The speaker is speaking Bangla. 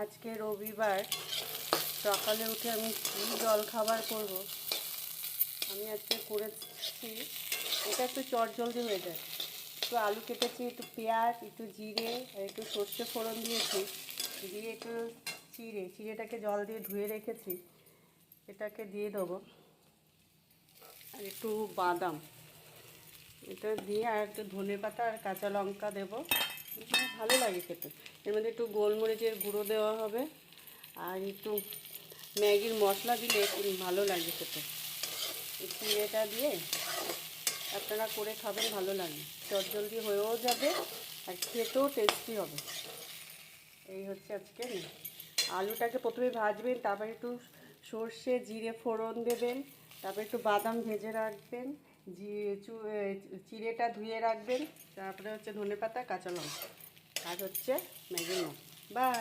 আজকে রবিবার সকালে উঠে আমি কী জলখাবার করব। আমি আজকে করেছি, এটা একটু চটজলদি হয়ে যায়। একটু আলু কেটেছি, একটু পেঁয়াজ, একটু জিরে আর একটু সর্ষে ফোড়ন দিয়েছি, দিয়ে একটু চিড়েটাকে জল দিয়ে ধুয়ে রেখেছি, এটাকে দিয়ে দেবো। আর একটু বাদাম এটা দিয়ে, আর একটু ধনেপাতা আর কাঁচা লঙ্কা দেবো। ভালো লাগে খেতে। এর মধ্যে একটু গোলমরিচের গুঁড়ো দেওয়া হবে, আর একটু ম্যাগির মশলা দিলে একটু ভালো লাগে খেতে। এই চিড়েটা দিয়ে আপনারা করে খাবেন, ভালো লাগে, চটজলদি হয়েও যাবে আর খেতেও টেস্টি হবে। এই হচ্ছে আজকে। আলুটাকে প্রথমে ভাজবেন, তারপরে একটু সর্ষে জিরে ফোড়ন দেবেন, তারপরে একটু বাদাম ভেজে রাখবেন, চিড়েটা ধুয়ে রাখবেন, তারপরে হচ্ছে ধনেপাতা কাঁচা লঙ্কা, আর হচ্ছে ম্যাগি মশলা। বাই।